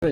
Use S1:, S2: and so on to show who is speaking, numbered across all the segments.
S1: సరే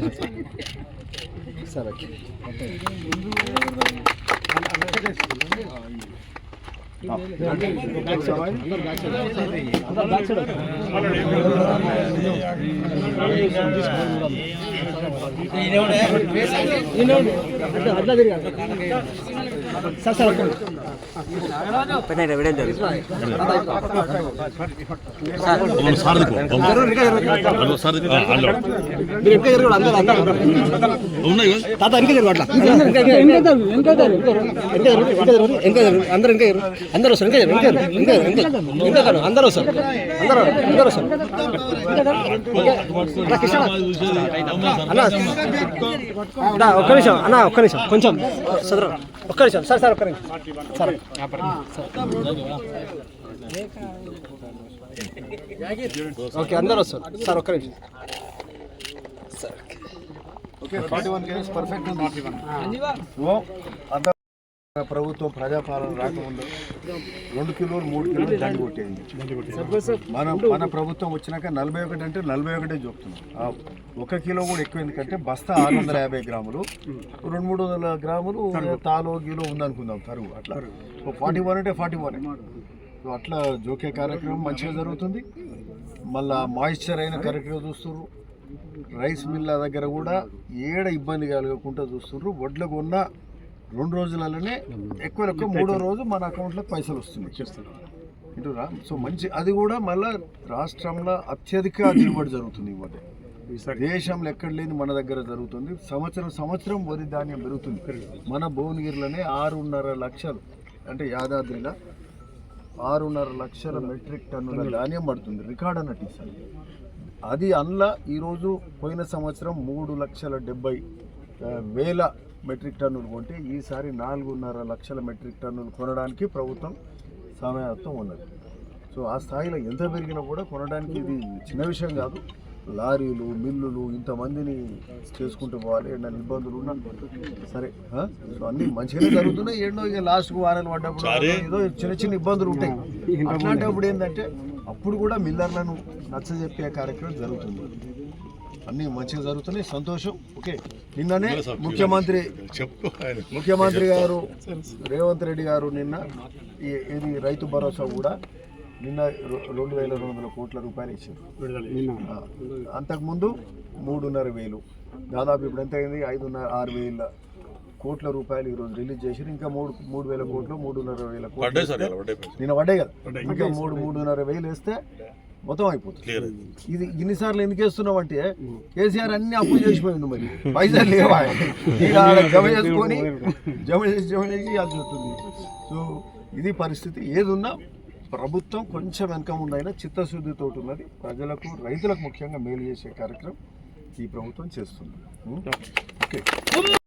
S1: అందరూ ఒక్క నిమిషం అన్న, ఒక్క నిమిషం కొంచెం సదరం, ఒక్క నిమిషం సార్ సార్ ఒక్క నిమిషం సార్. ఓకే అందరూ వస్తారు సార్, ఒక్క నిమిషం సార్.
S2: ఓకే 41 కేజీస్ పర్ఫెక్ట్ ఉంది. ప్రభుత్వం ప్రజాపాలన రాకముందు 2 కిలోలు 3 కిలోలు దండి కొట్టేది. మన ప్రభుత్వం వచ్చినాక 41 అంటే 41 చెప్తున్నాం. 1 కిలో కూడా ఎక్కువ, ఎందుకంటే బస్తా 650 గ్రాములు, 200-300 గ్రాములు తాలో కిలో ఉందనుకుందాం తరువు. అట్లా 41 అంటే 41. సో అట్లా జోకే కార్యక్రమం మంచిగా జరుగుతుంది. మళ్ళా మాయిశ్చర్ అయిన కరెక్ట్గా చూస్తున్నారు. రైస్ మిల్ల దగ్గర కూడా ఏడ ఇబ్బంది కలగకుండా చూస్తున్నారు. వడ్లకు ఉన్న 2 రోజులలోనే ఎక్కువ 3వ రోజు మన అకౌంట్లోకి పైసలు వస్తున్నాయి. ఇంటురా. సో మంచి, అది కూడా మళ్ళీ రాష్ట్రంలో అత్యధిక దిగుబడి జరుగుతుంది. ఈ మధ్య దేశంలో ఎక్కడ లేని మన దగ్గర జరుగుతుంది. సంవత్సరం వరి ధాన్యం పెరుగుతుంది. మన భువనగిరిలోనే 6.5 లక్షలు, అంటే యాదాద్రిలో 6.5 లక్షల మెట్రిక్ టన్నుల ధాన్యం పడుతుంది. రికార్డ్ అన్నట్టు ఈసారి. అది అందులో ఈరోజు పోయిన సంవత్సరం 3,70,000 మెట్రిక్ టన్నులు కొంటే ఈసారి 4.5 లక్షల మెట్రిక్ టన్నులు కొనడానికి ప్రభుత్వం సమాయత్తం ఉన్నది. సో ఆ స్థాయిలో ఎంత పెరిగినా కూడా కొనడానికి ఇది చిన్న విషయం కాదు. లారీలు, మిల్లులు ఇంతమందిని చేసుకుంటూ పోవాలి. ఏదైనా ఇబ్బందులు ఉన్నా సరే. సో అన్నీ మంచిగానే జరుగుతున్నాయి. ఏడో ఇక లాస్ట్కు వారాలు పడ్డప్పుడు ఏదో చిన్న ఇబ్బందులు ఉంటాయి. అట్లాంటప్పుడు ఏంటంటే అప్పుడు కూడా మిల్లర్లను నచ్చజెప్పే కార్యక్రమం జరుగుతుంది. అన్నీ మంచిగా జరుగుతున్నాయి, సంతోషం. ఓకే, నిన్ననే ముఖ్యమంత్రి గారు రేవంత్ రెడ్డి గారు నిన్న ఇది రైతు భరోసా కూడా నిన్న 2,200 కోట్ల రూపాయలు ఇచ్చారు. అంతకుముందు 3,500, దాదాపు ఇప్పుడు ఎంత అయింది 5,6,000 కోట్ల రూపాయలు ఈరోజు రిలీజ్ చేశారు. ఇంకా 3,000 కోట్లు 3,500 కోట్లు నిన్న పడ్డాయి కదా. ఇంకా 3,500 వేస్తే మొత్తం అయిపోతుంది. ఇది ఇన్నిసార్లు ఎందుకు వేస్తున్నాం అంటే కేసీఆర్ అన్ని అప్పు చేసిపోయింది. మరి పైసలు లేవా, జమ చేసి ఇవ్వాల్సి వస్తుంది. సో ఇది పరిస్థితి. ఏదున్నా ప్రభుత్వం కొంచెం వెనక ముందైనా చిత్తశుద్ధితో ఉన్నది. ప్రజలకు, రైతులకు ముఖ్యంగా మేలు చేసే కార్యక్రమం ఈ ప్రభుత్వం చేస్తుంది. ఓకే.